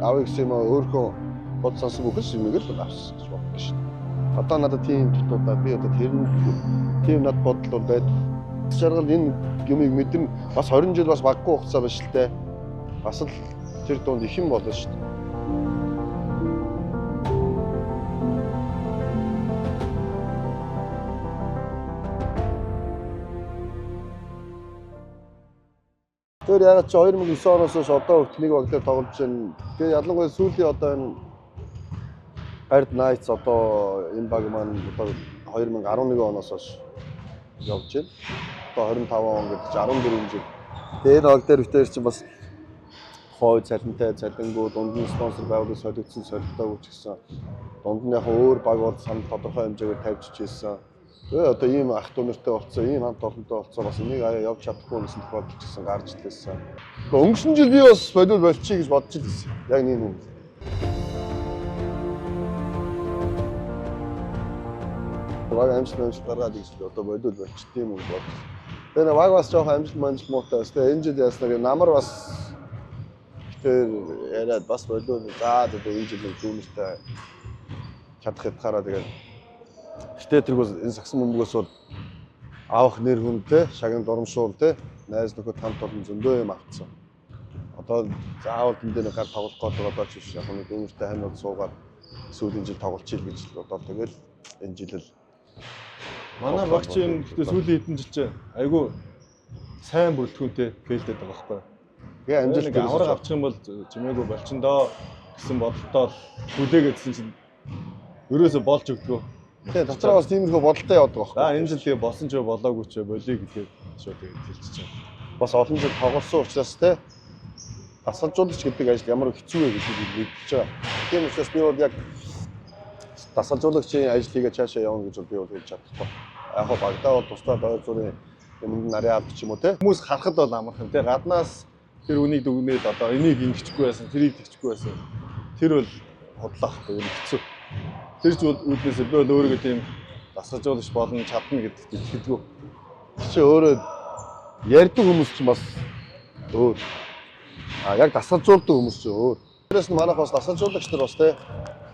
авъя гэсэн юм өөрөө бод сонсон бүхэл юмыг л авсан гэж боддог шүү дээ. Одоо надад тийм дутуудаа би одоо тэр тийм над бодол байд. Жаргал энэ юмыг мэдэн бас 20 жил бас баггүй хугацаа биш л дээ. Бас л тэр дунд их юм болно шүү дээ. Тэр яг ч 2009 оноос хойш одоо хүртэл нэг багтаар тоглож байна. Тэгээ ялангуяа сүүлийн одоо энэ Hard Knights одоо энэ баг маань одоо 2011 оноос хойш явж байна. Одоо 25 он гэж 14 жил. Тэгээ энэ баг дээр битээр чинь бас хой цалинтай цалингуу дунд нь спонсор байгуулсан солигдсон солилтоо үүсгэсэн. Дунд нь яг өөр баг бол санал тодорхой хэмжээгээр тавьчих ирсэн. Тэгээ одоо ийм ах トゥ нартай болцсон, ийм хамт олонтой болцсон бас энийг явж чадахгүй гэсэн тохиолдол гэсэн гарч ирлээсэн. Гэхдээ өнгөрсөн жил би бас бодвол болчих гэж бодож ирсэн. Яг нэг юм. Баг амжилт гаргаад ирсэн. Одоо бодвол болчих тийм үг бод. Тэгээ баг бас жоохон амжилт муутай бас. Тэгээ энэ жил яснаар намар бас тэр яриад бас бодвол за одоо энэ жил түүнтэй чадах ятгаараа тэгээ гэтээ тэргүүс энэ сагсан бөмбөгөөс бол авах нэр хүнтэй, шагнал урамшуул те, найз нөхөд хамт олон зөндөө юм авцсан. Одоо заавал энэ дээр гар тоглох гэдэг одоо ч биш яг нэг өмөртэй ханууд суугаад сүүлийн жил тоглолчих гэж л бодоод тэгэл энэ жил л манай багч юм гэхдээ сүүлийн хэдэн жил чинь айгүй сайн бүрэлдэхүүнтэй фейлдэд байгаа байхгүй. Тэгээ амжилт авраг авчих юм бол чимээгүй болчиндоо гэсэн бодолтой хүлээгээдсэн чинь ерөөсө болж өгдгөө. Тэгээ дотроо бас тиймэрхүү бодолтой явдаг байхгүй. Энэ жил тэгээ болсон ч болоогүй ч болиё гэдгээр шууд тэгээд хэлчихэж байгаа. Бас олон жил тоглосон учраас те дасгалжуулагч гэдэг ажил ямар хэцүү вэ гэж мэдчихэж байгаа. Тийм учраас би бол яг дасгалжуулагчийн ажлыг цаашаа явна гэж би бол хэлж чадахгүй. Яг хоо багтаа бол тусдаа доор зүрийн юмд нарийн авч юм уу те. Хүмүүс харахад бол амархан те гаднаас тэр үнийг дүгнээд одоо энийг ингэчихгүй байсан, тэрийг тэгчихгүй байсан. Тэр бол хотлохгүй юм хэцүү. Тэр ч үүднээс би бол өөрийгөө тийм дасгалжуулагч болно чадна гэдэгт итгэдэггүй. Чи өөрөө ярьдаг хүмүүс ч бас өөр. Яг дасгалжуулдаг хүмүүс ч өөр. Тэрээс нь манайх бас дасгалжуулагч нар бас те.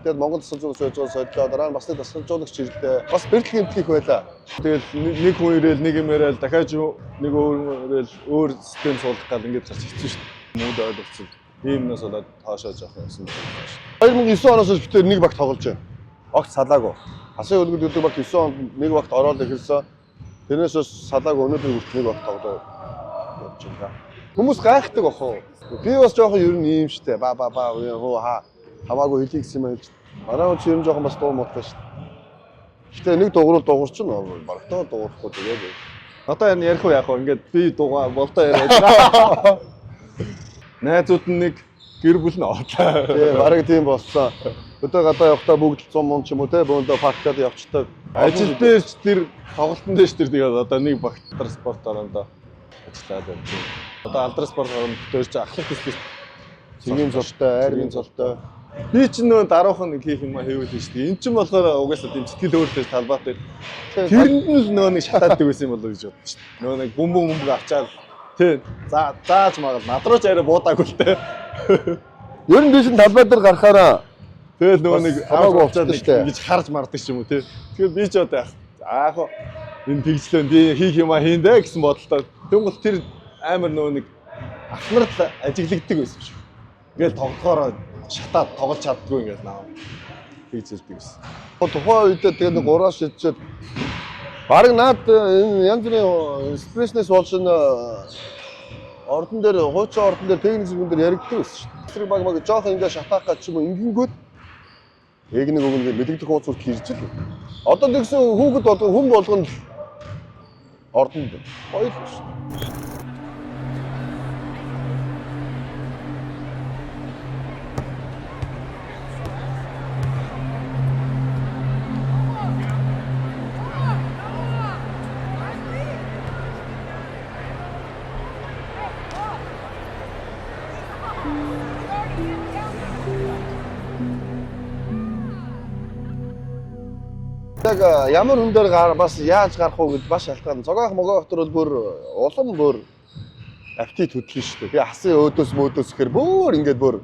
Тэгээд Монгол дасгалжуулагч байж байгаа соёлоо дараа нь бас нэг дасгалжуулагч ирлээ. Бас бэртэл гэмтлэх байлаа. Тэгэл нэг хүн ирээл нэг юм яриад дахиад нэг өөр ирээл өөр систем суулгах гал ингэж гарч хэцүү шүү дээ. Мууд ойлголцол. Иймнээс болоод тоошоо жоох юмсан байна шүү дээ. 2009 оноос хойш битээр нэг багт тоглож байна. Огт салаагүй. Хасын хөлгөд гэдэг баг 9 онд нэг багт ороод эхэлсэн. Тэрнээс салаагүй өнөөдөр хүртэл нэг багт тоглоод явж байна. Хүмүүс гайхдаг бах уу? Би бас жоохон ер нь ийм штэ. Ба хөө хамаагүй хэлий гэсэн юм хэлж. Манай хүн ер нь жоохон бас дуу муутай штэ. Гэтэ нэг дуурч нь багтаа дуурахгүй тэгээд. Одоо ярих уу яах вэ? Ингээд би дуугаа болдоо яриад. Найзууд нэг гэр бүл нь оолаа. Тий, бараг тийм болсон. Өдөө гадаа явахдаа бүгд 100 мөн ч юм уу те бөөндөө паркад явчихдаг. Ажил дээр ч тэр тоглолтын дээр ч тэр тэгээд одоо нэг багт спорт орондоо ажиллаад байна. Одоо алдраа спорт оронд дээр ч ахлах төслөс цэгийн золтой, айргийн золтой. Би ч нөө даруухан хийх юм хийвэл шүү дээ. Энд ч болохоор угаасаа тийм сэтгэл өөртөө талбайтай. Тэрэнд нь л нөө нэг шатаадаг байсан юм болоо гэж бодсон шүү дээ. Нөө нэг бөмбөг авчаад тий зааж магаад над руу ч арай буудаагүй л те. Ер нь биш талбай дээр гарахаараа тэгэл нөгөө нэг хамаагүй болчихсон шүү дээ. Ингэж харж мардаг юм уу те. Тэгэхээр би ч одоо аах энэ тэгжлээ би хийх юм хийндэ гэсэн бодолтой. Тэнгуэл тэр амар нөгөө нэг ахнаар л ажиглагддаг байсан шүү. Ингээл тоглохоор шатаад тоглож чаддгүй ингээд наа. Тэгжэлдэг байсан. Тухайн үедээ тэгээд нэг гураа шидчихэд бараг наад энэ янз бүрийн стresснээс болж ордон дээр хуучин ордон дээр техник зүгэн дээр яригддаг байсан шүү. Тэр баг жоох ингээ шатаах гэж юм ингэнгүүт яг нэг үг ингээ мэдэгдэх хууцууд хэрж л. Одоо тэгсэн хүүхэд болгон хүн болгоно ордонд хоёр шүү. Яг ямар хүн дээр бас яаж гарах уу гэд бас шалтгаан. Зогоох могоох төр бол бүр улам бүр аппетит хөдлөн шүү дээ. Би хасын өөдөөс мөөдөөс гэхээр бүр ингээд бүр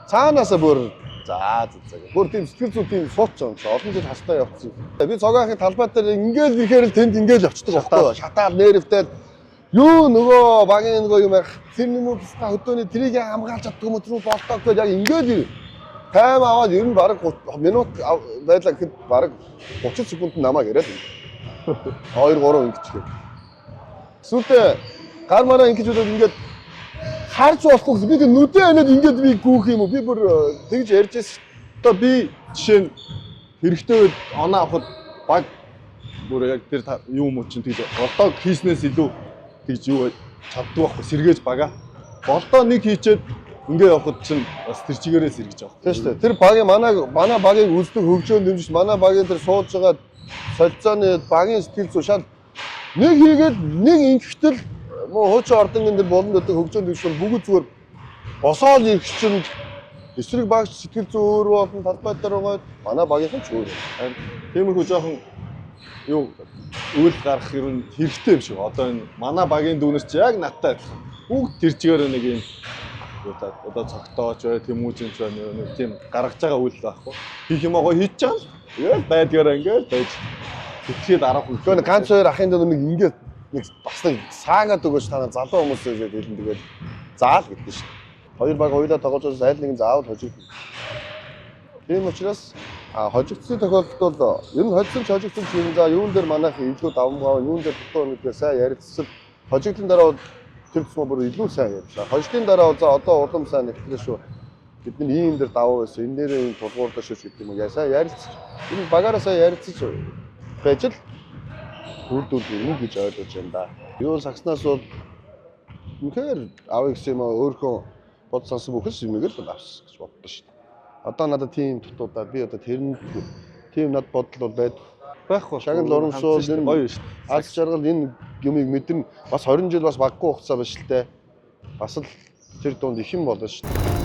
Цаанаасаа бүр за. Бүр тийм сэтгэл зүй тийм сууч юм чи олон жил хастай явцсан. Би цогаахын талбай дээр ингээл ихээр л тэнд ингээл явцдаг байхгүй. Шатаал нэрвтэл юу нөгөө багийн нөгөө юм ярих тэр юм уу бистаа хөдөөний трийг хамгаалж чаддаг юм уу тэр болтоо гэж яг ингээл тайм аваад ер нь баг 30 минут байлаа гэхэд баг 30 секунд намайг яриад байна. 2 3 ингэчгээ. Сүлдээ гар мараа ингэжүүлээд ингээд харж болохгүй би тэр нүдээ анаад ингээд би гүүх юм уу би бүр тэгж ярьж байсан. Одоо би жишээ нь хэрэгтэй үед оноо авахд баг бүр яг тэр юм уу чинь тэгж болтоо хийснээс илүү тэгж юу чаддаг байхгүй сэргээж бага. Болтоо нэг хийчээд ингээ явахд чинь бас тэр чигээрээ сэргэж байгаа. Тийм шүү дээ. Тэр багийн манай багийг үздэг хөгжөөн дэмжиж манай багийн тэр сууж байгаа солилцооны багийн сэтгэл зүй шал нэг хийгээд нэг ингэхтэл муу хуучин ордонгийн тэр болонд өдөг хөгжөөн дэмжиж бүгд зүгээр босоод ирэх чинь эсрэг багч сэтгэл зүй өөр болон талбай дээр байгаа манай багийнхан ч өөр. Тиймэрхүү жоохон юу үйл гарах юм хэрэгтэй юм шиг. Одоо энэ манай багийн дүүнээс ч яг надтай адилхан. Бүгд тэр чигээр нэг юм одоо цогтооч бай, тэмүүжинч бай нэг тийм гаргаж байгаа үйл байхгүй. Хийх юм аа гоё хийж чаана л. Тэгэл байдгаараа ингээд байж тэтгэхэд арга хүн. Гэхдээ ганц хоёр ахын дээр нэг ингээд нэг бас нэг саагаад өгөөч та нар залуу хүмүүс гэж хэлэн тэгээд заал гэдэг шүү. Хоёр баг хоёулаа тоглож байгаа айл нэг заавал хожигдно. Тийм учраас хожигдсон тохиолдолд бол ер нь хожигдсон юм за юун дээр манайх илүү даван гав юун дээр дутуу нэгээ сайн ярилцсал хожигдсон дараа тэр тусмаа бүр илүү сайн ярьлаа. Хожигдсон дараа за одоо улам сайн нэгтлээ шүү. Бид нар ийм дээр даваа байсан. Энэ дээр ийм тулгуурлаа шүү гэдэг юм уу. Ясаа ярилцсан. Энэ багаараа сайн ярилцсан байж л үрдүүл юм гэж ойлгож байна да. Юу сагснаас бол үнэхээр авъя гэсэн юм өөрөө бод сансан бүхэл юмэг л авсан гэж боддоо шүү. Одоо надад тийм дутуудаа би одоо тэр тийм над бодол бол байхгүй. Шагнал урамшуул энэ гоё шүү. Аз жаргал энэ юмыг мэдэн бас 20 жил бас баггүй хугацаа биш л те. Бас л тэр дунд их юм болно шүү.